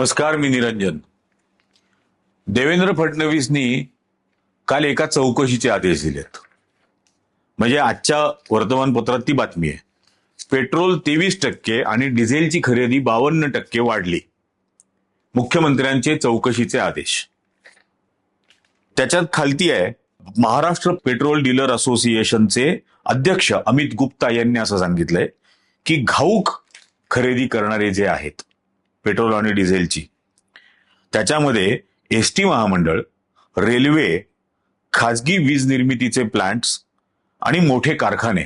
नमस्कार, मी निरंजन. देवेंद्र फडणवीसनी काल एका चौकशीचे आदेश दिलेत. म्हणजे आजच्या वर्तमानपत्रात ती बातमी आहे. पेट्रोल 23% आणि डिझेलची खरेदी 52% वाढली. मुख्यमंत्र्यांचे चौकशीचे आदेश. त्याच्यात खालती आहे, महाराष्ट्र पेट्रोल डीलर असोसिएशनचे अध्यक्ष अमित गुप्ता यांनी असं सांगितलंय की घाऊक खरेदी करणारे जे आहेत पेट्रोल आणि डिझेलची, त्याच्यामध्ये एसटी महामंडळ, रेल्वे, खाजगी वीज निर्मितीचे प्लांट्स आणि मोठे कारखाने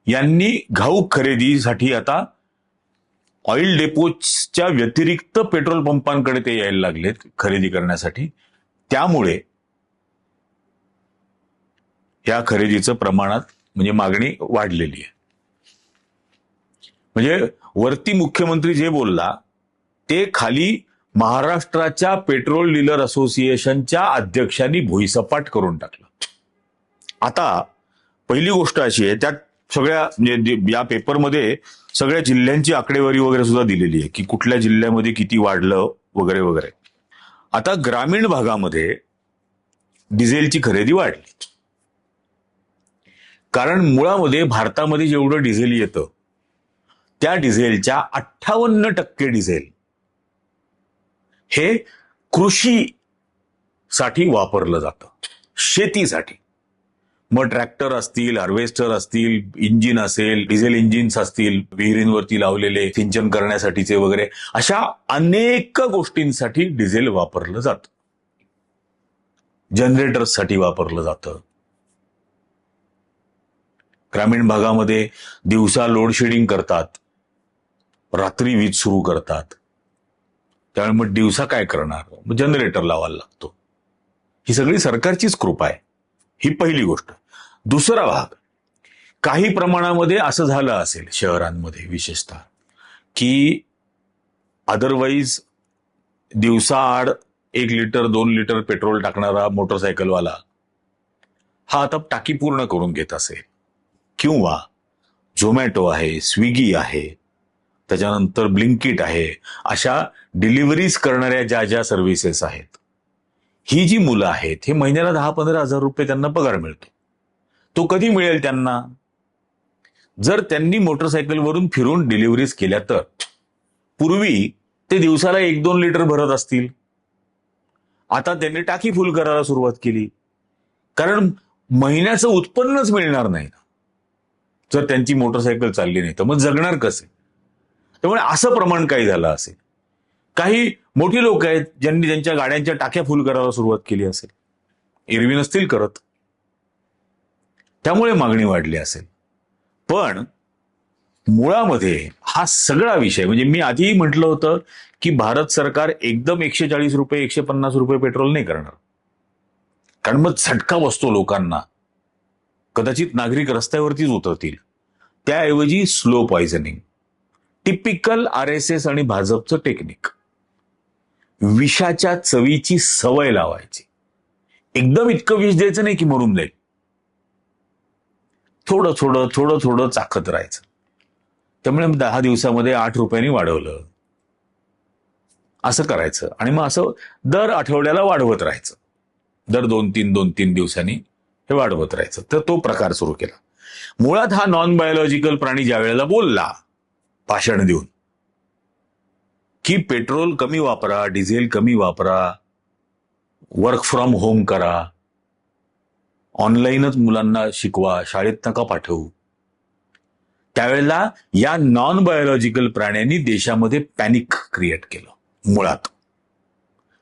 यांनी घाऊक खरेदीसाठी आता ऑइल डेपोच्या व्यतिरिक्त पेट्रोल पंपांकडे ते यायला लागलेत खरेदी करण्यासाठी. त्यामुळे या खरेदीचं प्रमाणात म्हणजे मागणी वाढलेली आहे. म्हणजे वरती मुख्यमंत्री जे बोलला ते खाली महाराष्ट्राच्या पेट्रोल डीलर असोसिएशनच्या अध्यक्षांनी भुईसपाट करून टाकलं. आता पहिली गोष्ट अशी आहे, त्यात सगळ्या म्हणजे या पेपरमध्ये सगळ्या जिल्ह्यांची आकडेवारी वगैरे सुद्धा दिलेली आहे की कुठल्या जिल्ह्यामध्ये किती वाढलं वगैरे वगैरे. आता ग्रामीण भागामध्ये डिझेलची खरेदी वाढली, कारण मुळामध्ये भारतामध्ये जेवढं डिझेल येतं त्या डिझेलच्या 58% डिझेल हे कृषीसाठी वापरलं जातं, शेतीसाठी. मग ट्रॅक्टर असतील, हार्वेस्टर असतील, इंजिन असेल, डिझेल इंजिन्स असतील, विहिरींवरती लावलेले सिंचन करण्यासाठीचे वगैरे, अशा अनेक गोष्टींसाठी डिझेल वापरलं जातं. जनरेटर्ससाठी वापरलं जातं. ग्रामीण भागामध्ये दिवसा लोडशेडिंग करतात, रात्री वीज सुरू करतात. त्यामुळे मग दिवसा काय करणार, मग जनरेटर लावायला लागतो. ही सगळी सरकारचीच कृपा आहे. ही पहिली गोष्ट. दुसरा भाग, काही प्रमाणामध्ये असं झालं असेल शहरांमध्ये विशेषतः की अदरवाईज दिवसा आड 1 लिटर 2 लिटर पेट्रोल टाकणारा मोटरसायकलवाला हा आता टाकी पूर्ण करून घेत असेल. किंवा झोमॅटो आहे, स्विगी आहे, त्याच्यानंतर ब्लिंकिट आहे, अशा डिलिव्हरीज करणाऱ्या ज्या ज्या सर्व्हिसेस आहेत, ही जी मुलं आहेत, हे महिन्याला 10-15 हजार रुपये त्यांना पगार मिळतो. तो कधी मिळेल त्यांना? जर त्यांनी मोटरसायकलवरून फिरून डिलिव्हरीज केल्या तर. पूर्वी ते दिवसाला 1-2 लिटर भरत असतील, आता त्यांनी टाकी फुल करायला सुरुवात केली, कारण महिन्याचं उत्पन्नच मिळणार नाही ना जर त्यांची मोटरसायकल चालली नाही तर. मग जगणार कसे? त्यामुळे असं प्रमाण काही झालं असेल. काही मोठी लोक आहेत ज्यांनी त्यांच्या गाड्यांच्या टाक्या फुल करायला सुरुवात केली असेल, एरवी नसतील करत, त्यामुळे मागणी वाढली असेल. पण मुळामध्ये हा सगळा विषय, म्हणजे मी आधी म्हटलं होतं की भारत सरकार एकदम 140 रुपये 150 रुपये पेट्रोल नाही करणार, कारण मग झटका बसतो लोकांना, कदाचित नागरिक रस्त्यावरतीच उतरतील. त्याऐवजी स्लो पॉइझनिंग, टिपिकल RSS आणि भाजपचं टेक्निक, विषाच्या चवीची सवय लावायची. एकदम इतकं विष द्यायचं नाही की मरून जाईल, थोडं थोडं थोडं थोडं चाखत राहायचं. त्यामुळे 10 दिवसामध्ये 8 रुपयांनी वाढवलं असं करायचं, आणि मग असं दर आठवड्याला वाढवत राहायचं, दर 2-3 दिवसांनी हे वाढवत राहायचं. तर तो प्रकार सुरू केला. मुळात हा नॉन बायोलॉजिकल प्राणी ज्या वेळेला बोलला भाषण देऊन की पेट्रोल कमी वापरा, डिझेल कमी वापरा, वर्क फ्रॉम होम करा, ऑनलाईनच मुलांना शिकवा, शाळेत नका पाठवू, त्यावेळेला या नॉन बायोलॉजिकल प्राण्यांनी देशामध्ये पॅनिक क्रिएट केलं मुळात.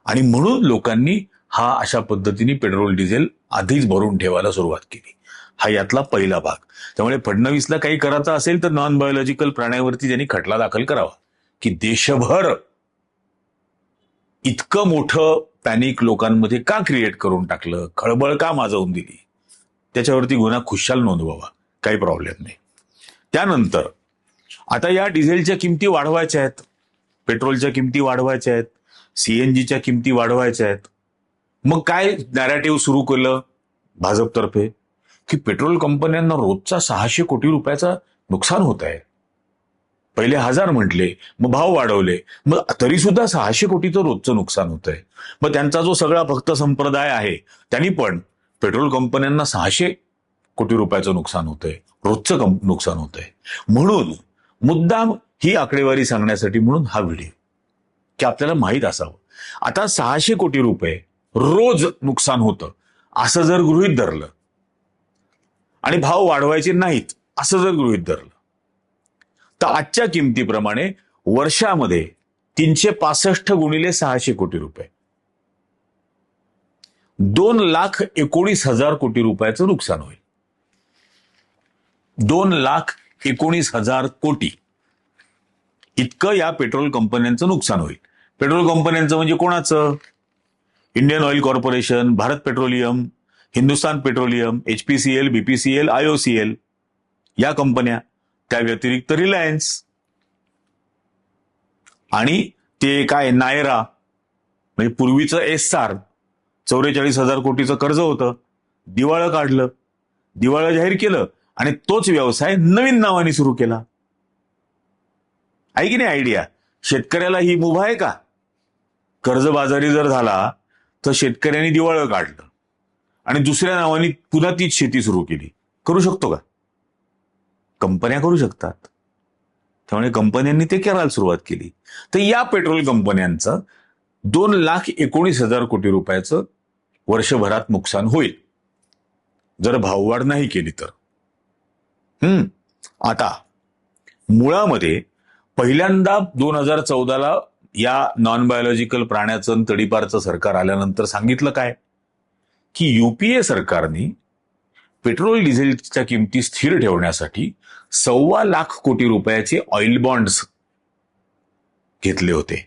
आणि म्हणून लोकांनी हा अशा पद्धतीने पेट्रोल डिझेल आधीच भरून ठेवायला सुरुवात केली. हा यातला पहिला भाग. त्यामुळे फडणवीसला काही करायचं असेल तर नॉन बायोलॉजिकल प्राण्यांवरती त्यांनी खटला दाखल करावा की देशभर इतकं मोठं पॅनिक लोकांमध्ये का क्रिएट करून टाकलं, खळबळ का माजवून दिली, त्याच्यावरती गुन्हा खुशाल नोंदवावा, काही प्रॉब्लेम नाही. त्यानंतर आता या डिझेलच्या किमती वाढवायच्या आहेत, पेट्रोलच्या किमती वाढवायच्या आहेत, CNGच्या किमती वाढवायच्या आहेत. मग काय नॅरेटिव्ह सुरू केलं भाजपतर्फे की पेट्रोल कंपन्यांना रोजचा 600 कोटी रुपयाचा नुकसान होत आहे. पहिले 1000 म्हटले, मग भाव वाढवले, मग तरी सुद्धा 600 कोटीचं रोजचं नुकसान होतंय. मग त्यांचा जो सगळा भक्त संप्रदाय आहे त्यांनी पण पेट्रोल कंपन्यांना 600 कोटी रुपयाचं नुकसान होतंय, रोजचं नुकसान होतंय. म्हणून मुद्दाम ही आकडेवारी सांगण्यासाठी म्हणून हा व्हिडिओ, की आपल्याला माहीत असावं. आता 600 कोटी रुपये रोज नुकसान होतं असं जर गृहीत धरलं आणि भाव वाढवायचे नाहीत असं जर गृहीत धरलं, तर आजच्या किमतीप्रमाणे वर्षामध्ये 365 गुणिले 600 कोटी रुपये 2,19,000 कोटी रुपयाचं नुकसान होईल. 2,19,000 कोटी इतकं या पेट्रोल कंपन्यांचं नुकसान होईल. पेट्रोल कंपन्यांचं म्हणजे कोणाचं? Indian oil corporation, Bharat petroleum, Hindustan petroleum, HPCL, BPCL, IOCL या कंपन्या, त्या व्यतिरिक्त रिलायन्स आणि ते काय नायरा, म्हणजे पूर्वीचं एस्सार 44,000 कोटीचं कर्ज होतं, दिवाळं काढलं, दिवाळं जाहीर केलं आणि तोच व्यवसाय नवीन नावाने सुरू केला. आहे की नाही आयडिया? शेतकऱ्याला ही मुभा आहे का? कर्जबाजारी जर झाला तर शेतकऱ्यांनी दिवाळं काढलं आणि दुसऱ्या नावाने पुन्हा तीच शेती सुरू केली. करू शकतो का? कंपन्या करू शकतात. त्यामुळे कंपन्यांनी ते करायला सुरुवात केली. तर या पेट्रोल कंपन्यांचं 2,19,000 कोटी रुपयाचं वर्षभरात नुकसान होईल जर भाववाढ नाही केली तर. आता मुळामध्ये पहिल्यांदा 2014ला या नॉन बायोलॉजिकल प्राण्याचं तडीपारचं सरकार आल्यानंतर सांगितलं काय, की UPA सरकारने पेट्रोल डिझेलच्या किमती स्थिर ठेवण्यासाठी 2.25 कोटी रुपयाचे ऑइल बॉन्ड्स घेतले होते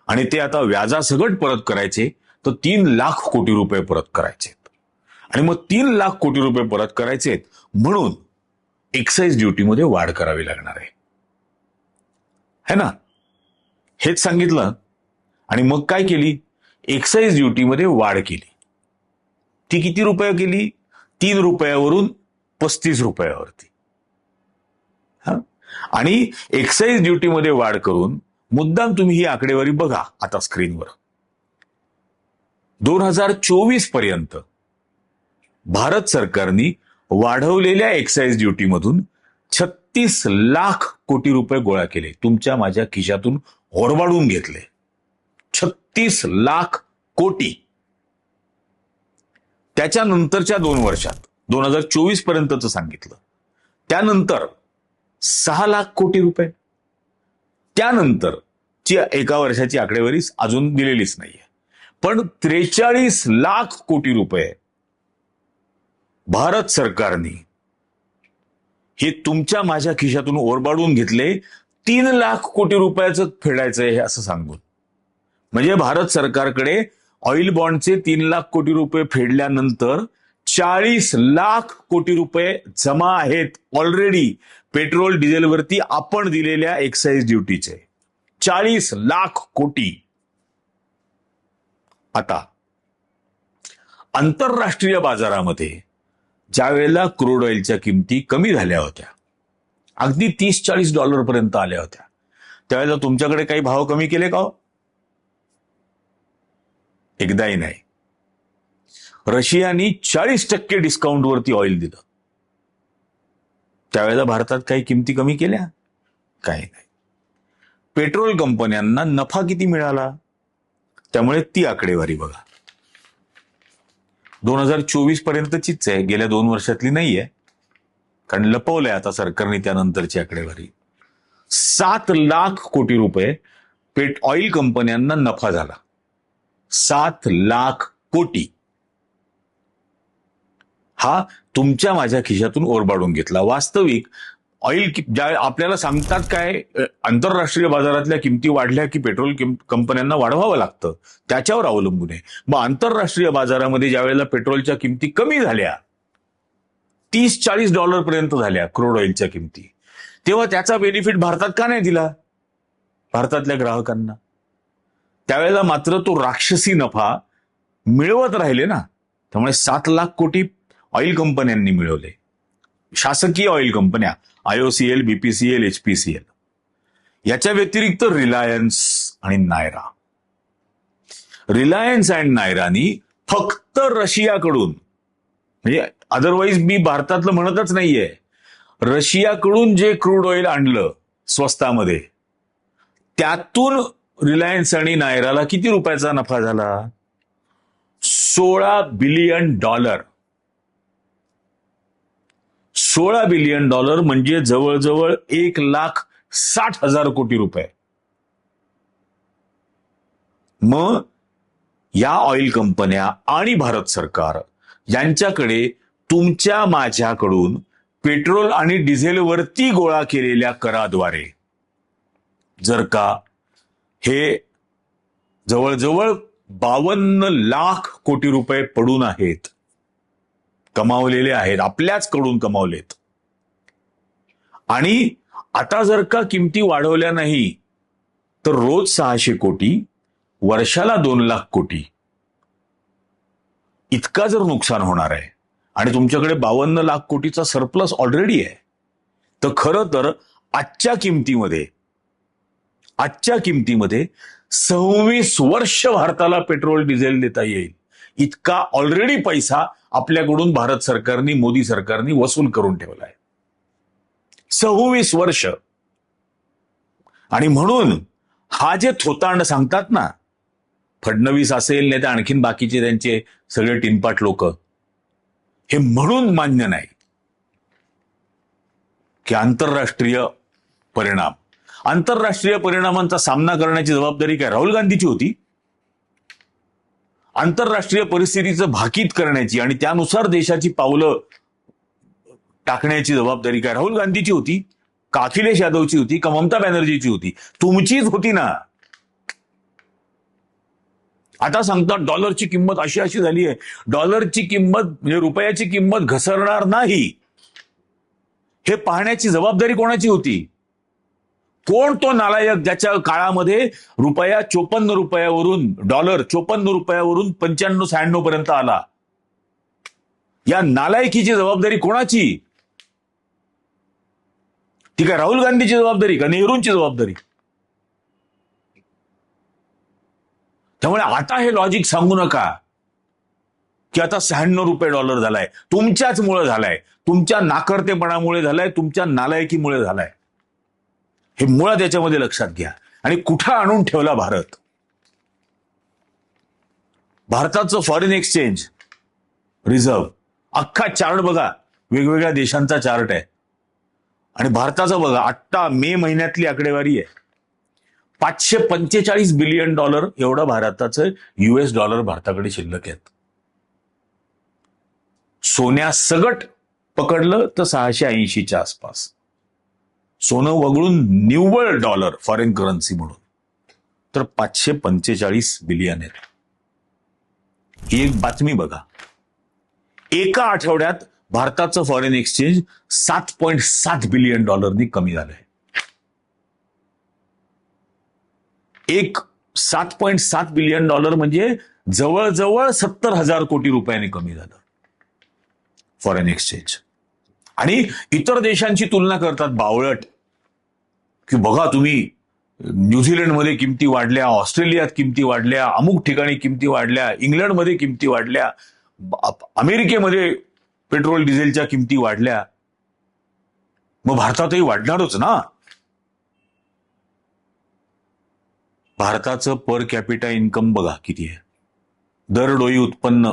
आणि ते आता व्याजासकट परत करायचे, तर 3 लाख कोटी रुपये परत करायचे. आणि मग 3 लाख कोटी रुपये परत करायचे म्हणून एक्साईज ड्युटीमध्ये वाढ करावी लागणार आहे ना? हेच सांगितलं. आणि मग काय केली? एक्साईज ड्युटीमध्ये वाढ केली. ती किती रुपये केली? 3 रुपयावरून 35 रुपयावरती. आणि एक्साईज ड्युटीमध्ये वाढ करून मुद्दाम तुम्ही ही आकडेवारी बघा आता स्क्रीनवर. 2024 पर्यंत भारत सरकारने वाढवलेल्या एक्साईज ड्युटीमधून 36 लाख कोटी रुपये गोळा केले, तुमच्या माझ्या खिशातून ओरबाडून घेतले. 36 लाख कोटी. त्याच्यानंतरच्या 2 वर्षात 2024 पर्यंतच सांगितलं, त्यानंतर 6 लाख कोटी रुपये. त्यानंतरची एका वर्षाची आकडेवारी अजून दिलेलीच नाहीये, पण 43 लाख कोटी रुपये भारत सरकारने हे तुमच्या माझ्या खिशातून ओरबाडून घेतले. 3 लाख कोटी रुपयाचं फेडायचंय हे असं सांगून. म्हणजे भारत सरकारकडे ऑइल बॉन्डचे 3 लाख कोटी रुपये फेडल्यानंतर 40 लाख कोटी रुपये जमा आहेत ऑलरेडी पेट्रोल डिझेलवरती आपण दिलेल्या एक्साईज ड्युटीचे. 40 लाख कोटी. आता आंतरराष्ट्रीय बाजारामध्ये ज्या वेळेला क्रूड ऑइलच्या किमती कमी झाल्या होत्या, अगदी $30-40 पर्यंत आल्या होत्या, त्यावेळेला तुमच्याकडे काही भाव कमी केले का? एकदाही नाही. रशियानी 40% डिस्काउंटवरती ऑइल दिलं, त्यावेळेला भारतात काही किमती कमी केल्या? काही नाही. पेट्रोल कंपन्यांना नफा किती मिळाला? त्यामुळे ती आकडेवारी बघा. 2024 पर्यंतचीच आहे, गेल्या 2 वर्षातली नाहीये, कारण लपवलंय आता सरकारने त्यानंतरची आकडेवारी. 7 लाख कोटी रुपये ऑइल कंपन्यांना नफा झाला. 7 लाख कोटी हा तुमच्या माझ्या खिशातून ओरबाडून घेतला. वास्तविक ऑइल ज्या आपल्याला सांगतात काय, आंतरराष्ट्रीय बाजारातल्या किमती वाढल्या की पेट्रोल कंपन्यांना वाढवावं लागतं, त्याच्यावर अवलंबून आहे. मग आंतरराष्ट्रीय बाजारामध्ये ज्या वेळेला पेट्रोलच्या किमती कमी झाल्या, $30-40 पर्यंत झाल्या क्रूड ऑइलच्या किमती, तेव्हा त्याचा बेनिफिट भारतात का नाही दिला भारतातल्या ग्राहकांना? त्यावेळेला मात्र तो राक्षसी नफा मिळवत राहिले ना. त्यामुळे 7 लाख कोटी ऑइल कंपन्यांनी मिळवले, शासकीय ऑइल कंपन्या, IOCL, BPCL, HPCL. याच्या व्यतिरिक्त रिलायन्स आणि नायरा. रिलायन्स अँड नायरानी फक्त रशियाकडून, म्हणजे अदरवाईज मी भारतातलं म्हणतच नाहीये, रशियाकडून जे क्रूड ऑइल आणलं स्वस्तामध्ये, त्यातून रिलायन्स आणि नायराला किती रुपयाचा नफा झाला? $16 बिलियन. $16 बिलियन म्हणजे जवळजवळ 1,60,000 कोटी रुपये. मग या ऑइल कंपन्या आणि भारत सरकार यांच्याकडे तुमच्या माझ्याकडून पेट्रोल आणि डिझेलवरती गोळा केलेल्या कराद्वारे जर का हे जवळजवळ 52 लाख कोटी रुपये पडून आहेत, कमावलेले आहेत, आपल्याचकडून कमावलेत, आणि आता जर का किमती वाढवल्या नाही तर रोज 600 कोटी, वर्षाला 2 लाख कोटी इतका जर नुकसान होणार आहे, आणि तुमच्याकडे 52 लाख कोटीचा सरप्लस ऑलरेडी आहे, तर खरं तर आजच्या किमतीमध्ये 26 वर्ष भारताला पेट्रोल डिझेल देता येईल इतका ऑलरेडी पैसा आपल्याकडून भारत सरकारने, मोदी सरकारने वसूल करून ठेवला आहे. 26 वर्ष. आणि म्हणून हा जे थोतांड सांगतात ना, फडणवीस असेल नाही तर आणखीन बाकीचे त्यांचे सगळे टिनपाट लोक, हे म्हणून मान्य नाही की आंतरराष्ट्रीय परिणामांचा सामना करण्याची जबाबदारी काय राहुल गांधीची होती? आंतरराष्ट्रीय परिस्थितीचं भाकीत करण्याची आणि त्यानुसार देशाची पावलं टाकण्याची जबाबदारी काय राहुल गांधीची होती का अखिलेश यादवची होती का ममता बॅनर्जीची होती? तुमचीच होती ना. आता सांगतात डॉलरची किंमत अशी झाली आहे, डॉलरची किंमत म्हणजे रुपयाची किंमत घसरणार नाही, हे पाहण्याची जबाबदारी कोणाची होती? कोण तो नालायक ज्याच्या काळामध्ये रुपया 54 रुपयावरून, डॉलर 54 रुपयावरून 95-96 पर्यंत आला? या नालायकीची जबाबदारी कोणाची? ती काय राहुल गांधीची जबाबदारी का नेहरूंची जबाबदारी? त्यामुळे आता हे लॉजिक सांगू नका की आता 96 रुपये डॉलर झालाय, तुमच्याच मुळे झालाय, तुमच्या नाकर्तेपणामुळे झालाय, तुमच्या नालायकीमुळे झालाय. हे मुळात याच्यामध्ये लक्षात घ्या. आणि कुठं आणून ठेवला भारत? भारताचं फॉरेन एक्सचेंज रिझर्व्ह अख्खा चार्ट बघा, वेगवेगळ्या देशांचा चार्ट आहे, आणि भारताचं बघा, आत्ता मे महिन्यातली आकडेवारी आहे, $545 बिलियन एवढं भारताचं US डॉलर भारताकडे शिल्लक आहेत. सोन्या सगट पकडलं तर 680च्या आसपास, सोनं वगळून निव्वळ डॉलर फॉरेन करन्सी म्हणून तर 545 बिलियन आहेत. ही एक बातमी बघा. एका आठवड्यात भारताचं फॉरेन एक्सचेंज $7.7 बिलियन कमी झालंय. एक $7.7 बिलियन म्हणजे जवळजवळ 70,000 कोटी रुपयांनी कमी झालं फॉरेन एक्सचेंज. आणि इतर देशांची तुलना करतात बावळट की बघा तुम्ही, न्यूझीलंडमध्ये किमती वाढल्या, ऑस्ट्रेलियात किमती वाढल्या, अमुक ठिकाणी किमती वाढल्या, इंग्लंडमध्ये किमती वाढल्या, अमेरिकेमध्ये पेट्रोल डिझेलच्या किमती वाढल्या, मग भारतातही वाढणारच ना. भारताचं पर कॅपिटा इन्कम बघा किती आहे. दरडोई उत्पन्न,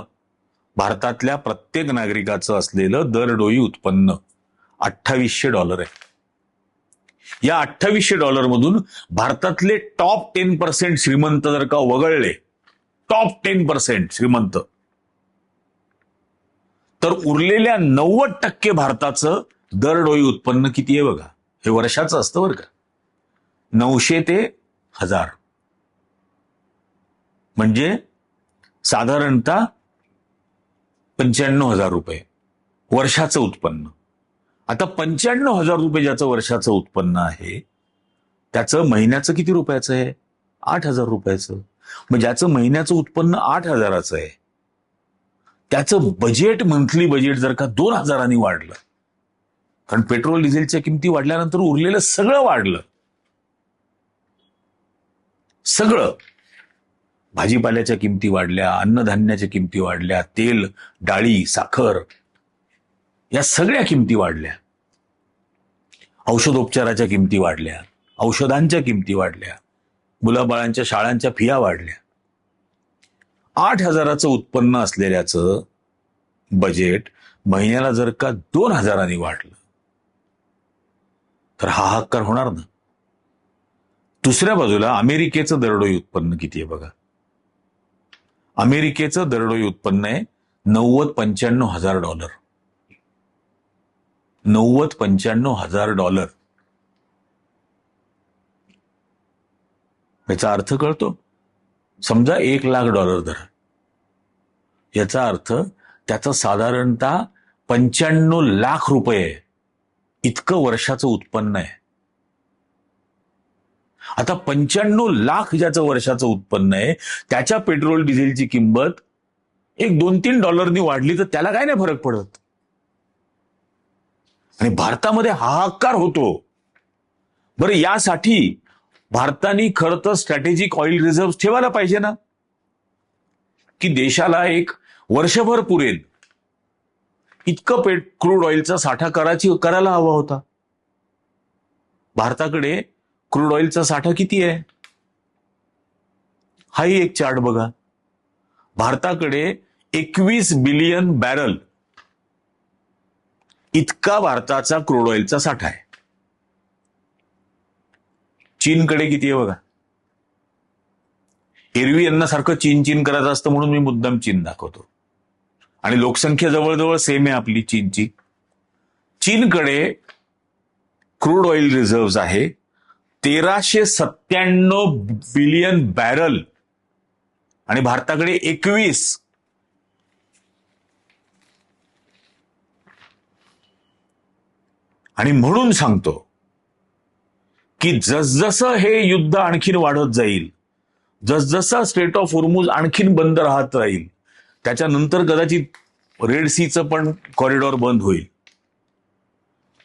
भारतातल्या प्रत्येक नागरिकाचं असलेलं दरडोई उत्पन्न $2,800 आहे. या $2,800 मधून भारतातले टॉप 10% श्रीमंत जर का वगळले, टॉप 10% श्रीमंत, तर उरलेल्या 90% भारताचं दरडोई उत्पन्न किती आहे बघा. हे वर्षाचं असतं बरं का. 900 ते 1000 म्हणजे साधारणतः 95,000 रुपये वर्षाचं उत्पन्न. आता 95,000 रुपये ज्याचं वर्षाचं उत्पन्न आहे, त्याचं महिन्याचं किती रुपयाचं आहे? 8,000 रुपयाचं. मग ज्याचं महिन्याचं उत्पन्न 8,000चं आहे, त्याचं बजेट, मंथली बजेट जर का 2,000 वाढलं, कारण पेट्रोल डिझेलच्या किमती वाढल्यानंतर उरलेलं सगळं वाढलं, सगळं, भाजीपाल्याच्या किमती वाढल्या, अन्नधान्याच्या किमती वाढल्या, तेल, डाळी, साखर, या सगळ्या किमती वाढल्या. औषधोपचाराच्या किमती वाढल्या, औषधांच्या किमती वाढल्या, मुलाबाळांच्या शाळांच्या फिया वाढल्या. 8,000चं उत्पन्न असलेल्याचं बजेट महिन्याला जर का 2,000नी वाढलं तर हाहाकार होणार ना. दुसऱ्या बाजूला अमेरिकेचं दरडोई उत्पन्न किती आहे बघा. अमेरिकेचं दरडोई उत्पन्न आहे $90-95,000. $90-95,000. याचा अर्थ कळतो? समजा $1,00,000 धरा. याचा अर्थ त्याचं साधारणतः 95 लाख रुपये इतकं वर्षाचं उत्पन्न आहे. आता 95 लाख ज्याचं वर्षाचं उत्पन्न आहे, त्याच्या पेट्रोल डिझेलची किंमत $1-2-3 वाढली तर त्याला काय नाही फरक पडत. आणि भारतामध्ये हाहाकार होतो. बरं, यासाठी भारताने खरं तर स्ट्रॅटेजिक ऑइल रिझर्व्ह ठेवायला पाहिजे ना, की देशाला एक वर्षभर पुरेल इतकं क्रूड ऑइलचा साठा करायला हवा होता. भारताकडे क्रूड ऑइलचा साठा किती आहे? हाही एक चार्ट बघा. भारताकडे 21 बिलियन बॅरल इतका भारताचा क्रूड ऑइलचा साठा आहे. चीनकडे किती आहे बघा. एरवी यांना सारखं चीन चीन करायचं असतं म्हणून मी मुद्दाम चीन दाखवतो. आणि लोकसंख्या जवळजवळ सेम आहे आपली चीनची. चीनकडे क्रूड ऑइल रिझर्व्ह आहे 1,397 बिलियन बॅरल आणि भारताकडे 21. आणि म्हणून सांगतो की जसजसं हे युद्ध आणखीन वाढत जाईल, जसजसा स्ट्रेट ऑफ होर्मुझ आणखीन बंद राहत राहील, त्याच्यानंतर कदाचित रेड सीचं पण कॉरिडॉर बंद होईल,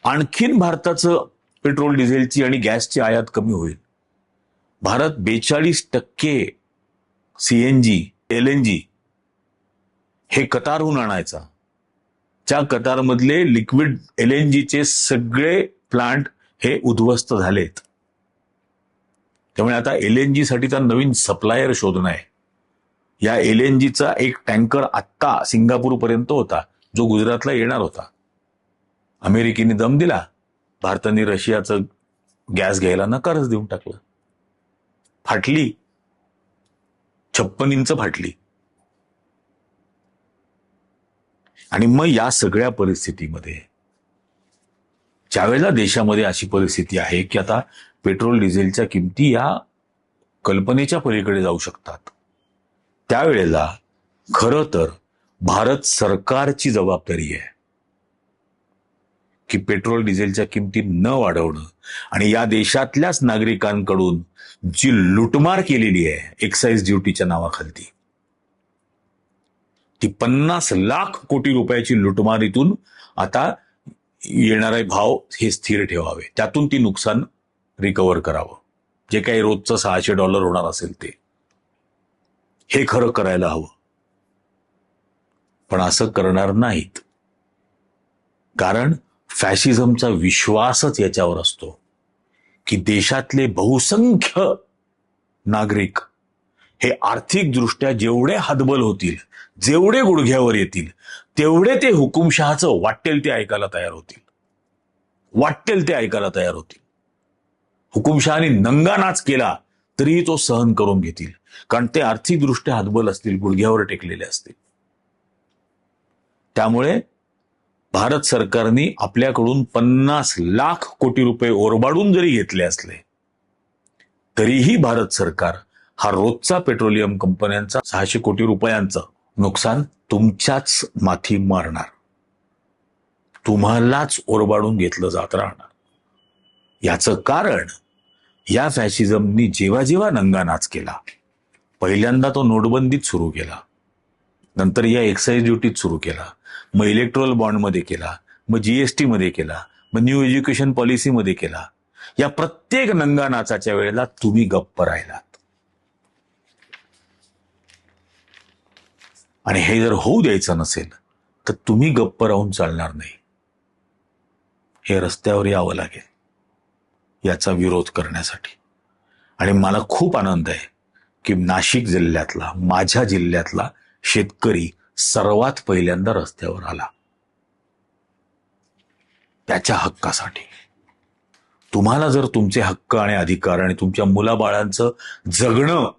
आणखीन भारताचं पेट्रोल डिझेलची आणि गॅसची आयात कमी होईल. भारत 42% CNG LNG हे कतारहून आणायचा. त्या कतारमधले लिक्विड LNGचे सगळे प्लांट हे उद्ध्वस्त झालेत. त्यामुळे आता LNG साठी तर नवीन सप्लायर शोधणं आहे. या LNGचा एक टँकर आत्ता सिंगापूरपर्यंत होता, जो गुजरातला येणार होता. अमेरिकेने दम दिला, भारताने रशियाचं गॅस घ्यायला नकारच देऊन टाकलं. फाटली, 56 इंच फाटली. आणि मग या सगळ्या परिस्थितीमध्ये ज्यावेळेला देशामध्ये अशी परिस्थिती आहे की आता पेट्रोल डिझेलच्या किमती या कल्पनेच्या पलीकडे जाऊ शकतात, त्यावेळेला खरं तर भारत सरकारची जबाबदारी आहे की पेट्रोल डिझेलच्या किमती न वाढवणं आणि या देशातल्याच नागरिकांकडून जी लुटमार केलेली आहे एक्साईज ड्युटीच्या नावाखाली, ती 50 लाख कोटी रुपयाची लुटमारीतून आता येणारे भाव हे स्थिर ठेवावे, त्यातून ती नुकसान रिकव्हर करावं. जे काही रोजचं $600 होणार असेल ते, हे खरं करायला हवं. पण असं करणार नाहीत, कारण फॅशिझमचा विश्वासच याच्यावर असतो की देशातले बहुसंख्य नागरिक हे आर्थिकदृष्ट्या जेवढे हातबल होतील, जेवढे गुडघ्यावर येतील, तेवढे ते हुकुमशहाचं वाटेल ते ऐकायला तयार होतील. वाटेल ते ऐकायला तयार होतील. हुकुमशहाने नंगा नाच केला तरीही तो सहन करून घेतील, कारण ते आर्थिकदृष्ट्या हातबल असतील, गुडघ्यावर टेकलेले असतील. त्यामुळे भारत सरकारने आपल्याकडून 50 लाख कोटी रुपये ओरबाडून जरी घेतले असले तरीही भारत सरकार हा रोजचा पेट्रोलियम कंपन्यांचा 600 कोटी रुपयांचं नुकसान तुमच्याच माथी मारणार, तुम्हालाच ओरबाडून घेतलं जात राहणार. याचं कारण या फॅशिझमनी जेव्हा जेव्हा नंगा नाच केला, पहिल्यांदा तो नोटबंदीत सुरू केला, नंतर या एक्साईज ड्युटीत सुरू केला, मग इलेक्ट्रोल बॉन्डमध्ये केला, मग GST मध्ये केला, मग न्यू एज्युकेशन पॉलिसीमध्ये केला. या प्रत्येक नंगा नाचाच्या वेळेला तुम्ही गप्प राहिलात. आणि हे जर होऊ द्यायचं नसेल तर तुम्ही गप्प राहून चालणार नाही. हे रस्त्यावर यावं लागेल याचा विरोध करण्यासाठी. आणि मला खूप आनंद आहे की नाशिक जिल्ह्यातला, माझ्या जिल्ह्यातला शेतकरी सर्वात पहिल्यांदा रस्त्यावर आला त्याच्या हक्कासाठी. तुम्हाला जर तुमचे हक्क आणि अधिकार आणि तुमच्या मुलाबाळांचं जगणं,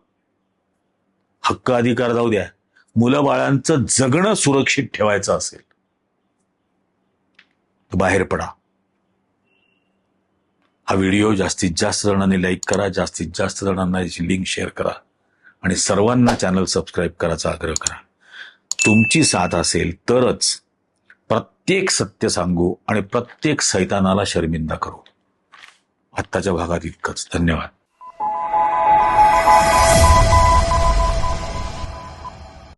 हक्क अधिकार जाऊ द्या, मुलाबाळांचं जगणं सुरक्षित ठेवायचं असेल तर बाहेर पडा. हा व्हिडिओ जास्तीत जास्त जणांनी लाईक करा, जास्तीत जास्त जणांना याची लिंक शेअर करा आणि सर्वांना चॅनल सबस्क्राईब करायचा आग्रह करा. तुमची साथ असेल तरच प्रत्येक सत्य सांगू आणि प्रत्येक सैतानाला शर्मिंदा करू. आत्ताच्या भागात इतकंच. धन्यवाद.